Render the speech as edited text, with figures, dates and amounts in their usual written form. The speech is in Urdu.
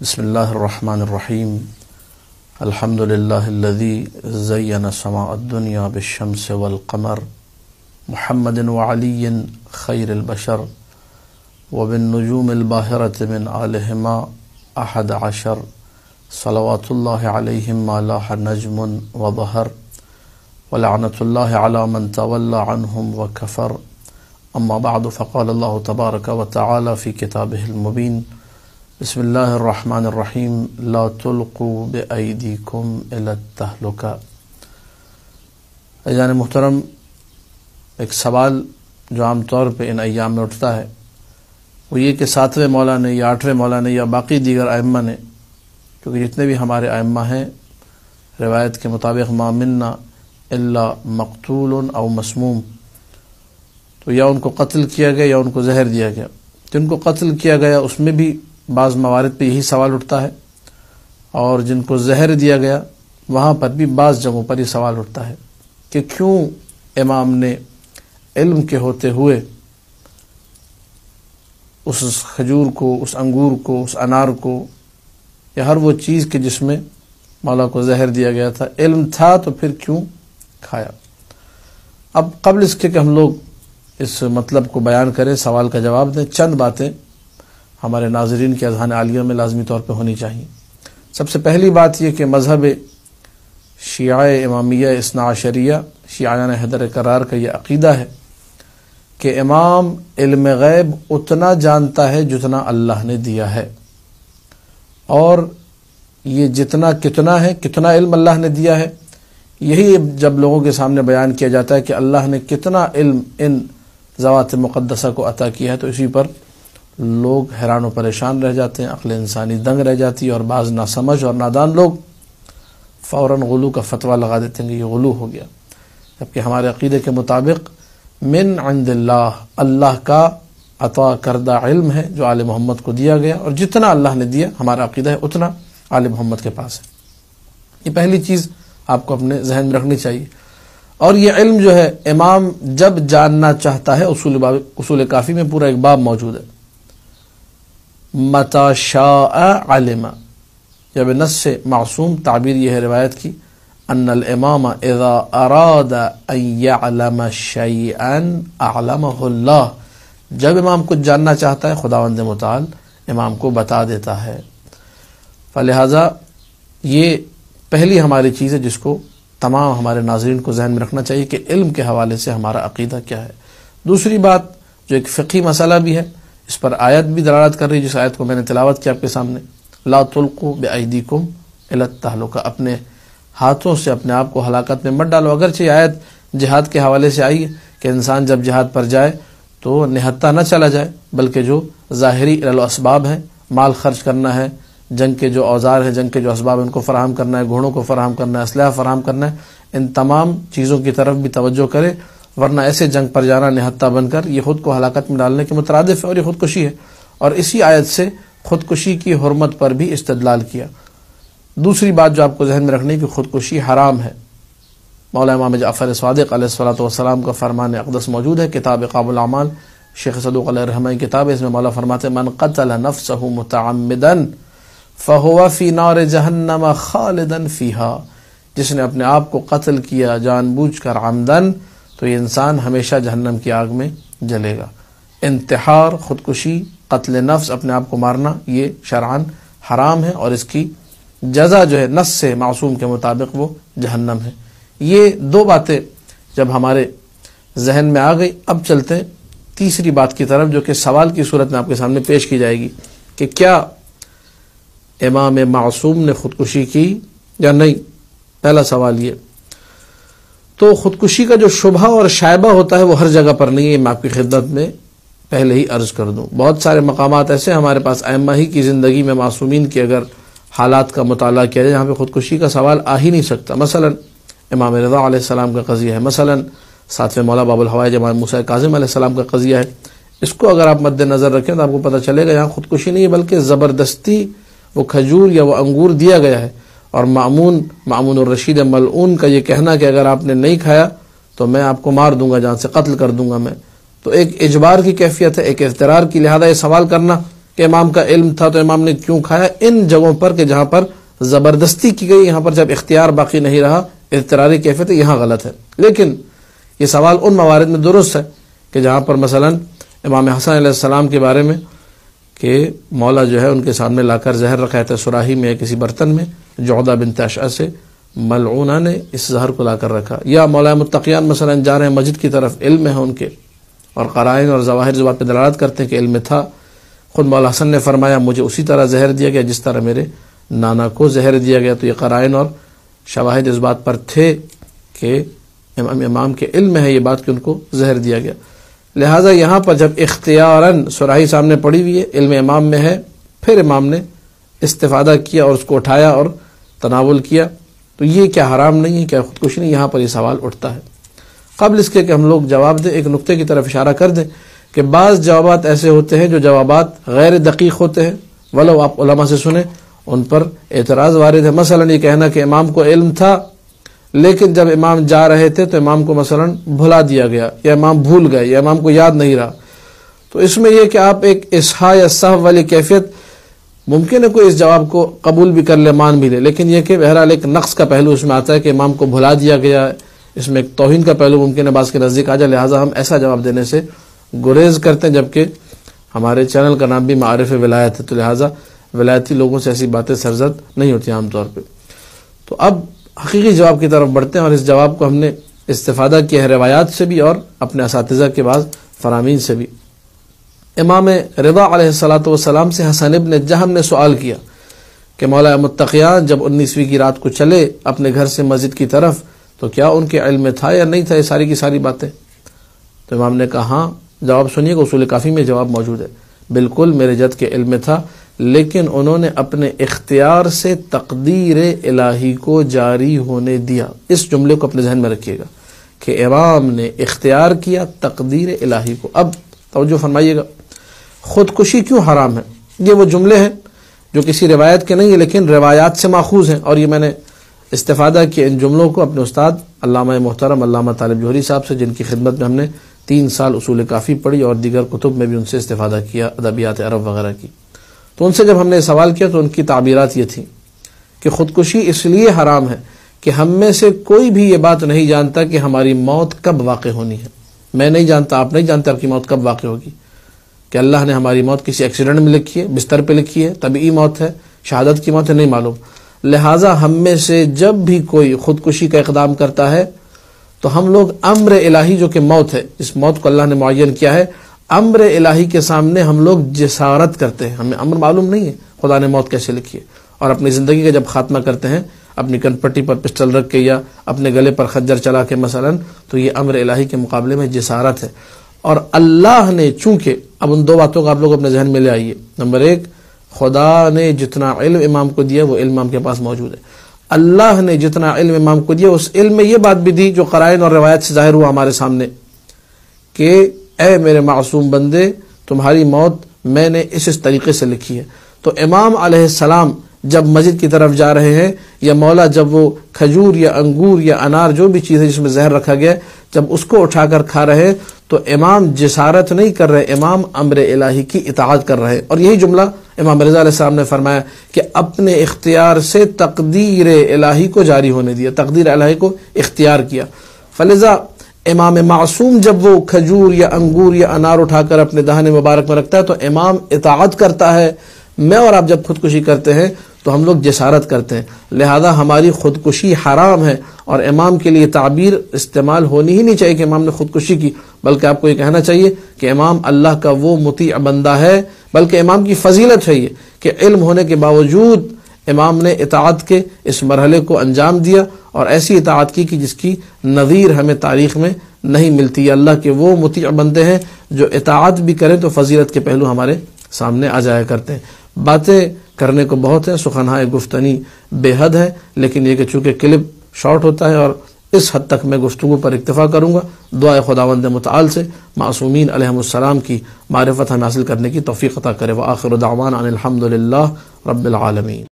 بسم الله الرحمن الرحيم. الحمد لله الذي زين سماء الدنيا بالشمس والقمر محمد وعلي خير البشر وبالنجوم الباهرة من آلهما 11 صلوات الله عليهم ما لاح نجم وظهر ولعنة الله على من تولى عنهم وكفر. أما بعد، فقال الله تبارك وتعالى في كتابه المبين: بسم الله الرحمن الرحيم لا تلقوا بأيديكم إلى التهلكة. عزیزان محترم، ایک سوال جو عام طور پہ ان ایام میں اٹھتا ہے وہ یہ کہ 7ویں مولا نے یا 8ویں مولا نے یا باقی دیگر ائمہ نے، کیونکہ جتنے بھی ہمارے ائمہ ہیں روایت کے مطابق ما منا الا مقتول او مسموم، تو یا ان کو قتل کیا گیا یا ان کو زہر دیا گیا. جن کو قتل کیا گیا اس میں بھی بعض موارد پہ یہی سوال اٹھتا ہے، اور جن کو زہر دیا گیا وہاں پر بھی بعض جگہوں پر یہ سوال اٹھتا ہے کہ کیوں امام نے علم کے ہوتے ہوئے اس کھجور کو، اس انگور کو، اس انار کو یا ہر وہ چیز کے جس میں مولا کو زہر دیا گیا تھا، علم تھا تو پھر کیوں کھایا؟ اب قبل اس کے کہ ہم لوگ اس مطلب کو بیان کریں، سوال کا جواب دیں، چند باتیں ہمارے ناظرین کے اذہان عالیہ میں لازمی طور پہ ہونی چاہیے. سب سے پہلی بات یہ کہ مذہب شیعہ امامیہ اثنا عشریہ، شیعیان حیدر کرار کا یہ عقیدہ ہے کہ امام علم غیب اتنا جانتا ہے جتنا اللہ نے دیا ہے، اور یہ جتنا کتنا ہے، کتنا علم اللہ نے دیا ہے، یہی جب لوگوں کے سامنے بیان کیا جاتا ہے کہ اللہ نے کتنا علم ان ذوات مقدسہ کو عطا کیا ہے، تو اسی پر لوگ حیران و پریشان رہ جاتے ہیں، عقل انسانی دنگ رہ جاتی ہے، اور بعض ناسمجھ اور نادان لوگ فوراً غلو کا فتویٰ لگا دیتے ہیں کہ یہ غلو ہو گیا، جبکہ ہمارے عقیدے کے مطابق من عند اللہ، اللہ کا عطا کردہ علم ہے جو آل محمد کو دیا گیا، اور جتنا اللہ نے دیا ہمارا عقیدہ ہے اتنا آل محمد کے پاس ہے. یہ پہلی چیز آپ کو اپنے ذہن میں رکھنی چاہیے. اور یہ علم جو ہے امام جب جاننا چاہتا ہے، اصول کافی میں پورا ایک باب موجود ہے، متی شاء علم، جب نص سے معصوم تعبیر یہ ہے روایت کی، ان الامام اذا اراد ان يعلم شيئا اعلمه اللہ، جب امام کچھ جاننا چاہتا ہے خداوند متعال امام کو بتا دیتا ہے. فلہذا یہ پہلی ہماری چیز ہے جس کو تمام ہمارے ناظرین کو ذہن میں رکھنا چاہیے کہ علم کے حوالے سے ہمارا عقیدہ کیا ہے. دوسری بات جو ایک فقہی مسئلہ بھی ہے، اس پر آیت بھی دلالت کر رہی ہے، جس آیت کو میں نے تلاوت کیا آپ کے سامنے، لا تلقوا بأیدیکم الی التہلکہ، اپنے ہاتھوں سے اپنے آپ کو ہلاکت میں مت ڈالو. اگرچہ یہ آیت جہاد کے حوالے سے آئی ہے کہ انسان جب جہاد پر جائے تو نہتہ نہ چلا جائے، بلکہ جو ظاہری الاسباب ہیں، مال خرچ کرنا ہے، جنگ کے جو اوزار ہیں، جنگ کے جو اسباب ان کو فراہم کرنا ہے، گھوڑوں کو فراہم کرنا ہے، اسلحہ فراہم کرنا ہے، ان تمام چیزوں کی طرف بھی توجہ کرے، ورنہ ایسے جنگ پر جانا نہتہ بن کر یہ خود کو ہلاکت میں ڈالنے کے مترادف ہے، اور یہ خودکشی ہے. اور اسی آیت سے خودکشی کی حرمت پر بھی استدلال کیا. دوسری بات جو آپ کو ذہن میں رکھنی ہے کہ خودکشی حرام ہے. مولا امام جعفر صادق علیہ الصلوۃ والسلام کا فرمان اقدس موجود ہے، کتاب قابل الاعمال، شیخ صدوق علیہ الرحمہ کی کتاب ہے، اس میں مولا فرماتے ہیں: من قتل نفسه متعمدا فهو في نار جہنم خالدا فيها، جس نے اپنے آپ کو قتل کیا جان بوجھ کر عمدن، تو یہ انسان ہمیشہ جہنم کی آگ میں جلے گا. انتحار، خودکشی، قتل نفس، اپنے آپ کو مارنا، یہ شرعاً حرام ہے، اور اس کی جزا جو ہے نص سے معصوم کے مطابق وہ جہنم ہے. یہ دو باتیں جب ہمارے ذہن میں آ گئی، اب چلتے ہیں تیسری بات کی طرف، جو کہ سوال کی صورت میں آپ کے سامنے پیش کی جائے گی کہ کیا امام معصوم نے خودکشی کی یا نہیں. پہلا سوال یہ، تو خودکشی کا جو شبہ اور شائبہ ہوتا ہے وہ ہر جگہ پر نہیں ہے. میں آپ کی خدمت میں پہلے ہی عرض کر دوں، بہت سارے مقامات ایسے ہمارے پاس ائمہ ہی کی زندگی میں معصومین کے اگر حالات کا مطالعہ کیا جائے جہاں پہ خودکشی کا سوال آ ہی نہیں سکتا. مثلا امام رضا علیہ السلام کا قضیہ ہے، مثلا 7ویں مولا باب الحوائج امام موسیٰ کاظم علیہ السلام کا قضیہ ہے. اس کو اگر آپ مد نظر رکھیں تو آپ کو پتہ چلے گا یہاں خودکشی نہیں ہے، بلکہ زبردستی وہ کھجور یا وہ انگور دیا گیا ہے. اور مامون الرشید ملعون کا یہ کہنا کہ اگر آپ نے نہیں کھایا تو میں آپ کو مار دوں گا، جان سے قتل کر دوں گا میں، تو ایک اجبار کی کیفیت ہے، ایک اضطرار کی. لہذا یہ سوال کرنا کہ امام کا علم تھا تو امام نے کیوں کھایا، ان جگہوں پر کہ جہاں پر زبردستی کی گئی، یہاں پر جب اختیار باقی نہیں رہا، اضطراری کیفیت، یہاں غلط ہے۔ لیکن یہ سوال ان موارد میں درست ہے کہ جہاں پر مثلا امام حسن علیہ السلام کے بارے میں کہ مولا جو ہے ان کے سامنے لا کر زہر رکھا تھا سراہی میں یا کسی برتن میں، جعدہ بنت اشعث سے ملعونہ نے اس زہر کو لا کر رکھا، یا مولا متقیان مثلا جا رہے ہیں مسجد کی طرف، علم ہے ان کے اور قرائن اور ظواہر جو بات پہ دلالت کرتے ہیں کہ علم تھا، خود مولا حسن نے فرمایا مجھے اسی طرح زہر دیا گیا جس طرح میرے نانا کو زہر دیا گیا، تو یہ قرائن اور شواہد اس بات پر تھے کہ امام کے علم ہے یہ بات کہ ان کو زہر دیا گیا۔ لہٰذا یہاں پر جب اختیاراً سراہی سامنے پڑی ہوئی ہے، علم امام میں ہے، پھر امام نے استفادہ کیا اور اس کو اٹھایا اور تناول کیا، تو یہ کیا حرام نہیں ہے، کیا خودکشی نہیں؟ یہاں پر یہ سوال اٹھتا ہے۔ قبل اس کے کہ ہم لوگ جواب دیں، ایک نقطے کی طرف اشارہ کر دیں کہ بعض جوابات ایسے ہوتے ہیں جو جوابات غیر دقیق ہوتے ہیں، ولو آپ علماء سے سنیں ان پر اعتراض وارد ہے۔ مثلا یہ کہنا کہ امام کو علم تھا لیکن جب امام جا رہے تھے تو امام کو مثلا بھلا دیا گیا، یا امام بھول گئے، یا امام کو یاد نہیں رہا، تو اس میں یہ کہ آپ ایک اصحاء یا سہو والی کیفیت، ممکن ہے کوئی اس جواب کو قبول بھی کر لے، مان بھی لے، لیکن یہ کہ بہرحال ایک نقص کا پہلو اس میں آتا ہے کہ امام کو بھلا دیا گیا، اس میں ایک توہین کا پہلو ممکن ہے بعض کے نزدیک آ جائے، لہٰذا ہم ایسا جواب دینے سے گریز کرتے ہیں، جبکہ ہمارے چینل کا نام بھی معارف ولایت ہے، تو لہٰذا ولایتی لوگوں سے ایسی باتیں سرزد نہیں ہوتی عام طور پہ۔ تو اب حقیقی جواب کی طرف بڑھتے ہیں، اور اس جواب کو ہم نے استفادہ کیا ہے روایات سے بھی اور اپنے اساتذہ کے بعض فرامین سے بھی۔ امام رضا علیہ السلام سے حسن ابن جہم نے سوال کیا کہ مولا متقیان جب 19ویں کی رات کو چلے اپنے گھر سے مسجد کی طرف تو کیا ان کے علم میں تھا یا نہیں تھا یہ ساری کی ساری باتیں؟ تو امام نے کہا ہاں، جواب سنیے کہ اصول کافی میں جواب موجود ہے، بالکل میرے جد کے علم میں تھا، لیکن انہوں نے اپنے اختیار سے تقدیر الہی کو جاری ہونے دیا۔ اس جملے کو اپنے ذہن میں رکھیے گا کہ امام نے اختیار کیا تقدیر الہی کو۔ اب توجہ فرمائیے گا، خودکشی کیوں حرام ہے؟ یہ وہ جملے ہیں جو کسی روایت کے نہیں ہیں لیکن روایات سے ماخوذ ہیں، اور یہ میں نے استفادہ کیا ان جملوں کو اپنے استاد علامہ محترم علامہ طالب جوہری صاحب سے، جن کی خدمت میں ہم نے 3 سال اصول کافی پڑھی اور دیگر کتب میں بھی ان سے استفادہ کیا، ادبیات عرب وغیرہ کی۔ تو ان سے جب ہم نے سوال کیا تو ان کی تعبیرات یہ تھیں کہ خودکشی اس لیے حرام ہے کہ ہم میں سے کوئی بھی یہ بات نہیں جانتا کہ ہماری موت کب واقع ہونی ہے۔ میں نہیں جانتا، آپ نہیں جانتے آپ کی موت کب واقع ہوگی، کہ اللہ نے ہماری موت کسی ایکسیڈنٹ میں لکھی ہے، بستر پہ لکھی ہے، طبعی موت ہے، شہادت کی موت ہے، نہیں معلوم۔ لہٰذا ہم میں سے جب بھی کوئی خودکشی کا اقدام کرتا ہے تو ہم لوگ امر الہی جو کہ موت ہے، اس موت کو اللہ نے معین کیا ہے، امر الہی کے سامنے ہم لوگ جسارت کرتے ہیں، ہمیں امر معلوم نہیں ہے خدا نے موت کیسے لکھی ہے، اور اپنی زندگی کا جب خاتمہ کرتے ہیں اپنی کن پٹی پر پسٹل رکھ کے یا اپنے گلے پر خنجر چلا کے مثلا، تو یہ امر الہی کے مقابلے میں جسارت ہے۔ اور اللہ نے چونکہ، اب ان 2 باتوں کو آپ لوگ اپنے ذہن میں لے آئیے۔ نمبر 1، خدا نے جتنا علم امام کو دیا وہ علم امام کے پاس موجود ہے، اللہ نے جتنا علم امام کو دیا اس علم میں یہ بات بھی دی جو قرائن اور روایت سے ظاہر ہوا ہمارے سامنے کہ اے میرے معصوم بندے، تمہاری موت میں نے اس طریقے سے لکھی ہے۔ تو امام علیہ السلام جب مسجد کی طرف جا رہے ہیں، یا مولا جب وہ کھجور یا انگور یا انار جو بھی چیز ہے جس میں زہر رکھا گیا ہے، جب اس کو اٹھا کر کھا رہے ہیں تو امام جسارت نہیں کر رہے، امام امر الہی کی اطاعت کر رہے۔ اور یہی جملہ امام رضا علیہ السلام نے فرمایا کہ اپنے اختیار سے تقدیر الہی کو جاری ہونے دیا، تقدیر الہی کو اختیار کیا۔ فلذا امام معصوم جب وہ کھجور یا انگور یا انار اٹھا کر اپنے دہن مبارک میں رکھتا ہے تو امام اطاعت کرتا ہے۔ میں اور آپ جب خودکشی کرتے ہیں تو ہم لوگ جسارت کرتے ہیں، لہذا ہماری خودکشی حرام ہے، اور امام کے لیے تعبیر استعمال ہونی ہی نہیں چاہیے کہ امام نے خودکشی کی، بلکہ آپ کو یہ کہنا چاہیے کہ امام اللہ کا وہ مطیع بندہ ہے، بلکہ امام کی فضیلت ہے یہ کہ علم ہونے کے باوجود امام نے اطاعت کے اس مرحلے کو انجام دیا، اور ایسی اطاعت کی کہ جس کی نظیر ہمیں تاریخ میں نہیں ملتی۔ اللہ کے وہ مطیع بندے ہیں جو اطاعت بھی کریں تو فضیلت کے پہلو ہمارے سامنے آ جایا کرتے ہیں۔ باتیں کرنے کو بہت ہیں، سخنہائے گفتنی بے حد ہے، لیکن یہ کہ چونکہ کلپ شارٹ ہوتا ہے اور اس حد تک میں گفتگو پر اکتفا کروں گا۔ دعائے خداوند متعال سے معصومین علیہم السلام کی معرفت ہم حاصل کرنے کی توفیق عطا کرے۔ وآخر دعوانا ان الحمد للہ رب العالمین۔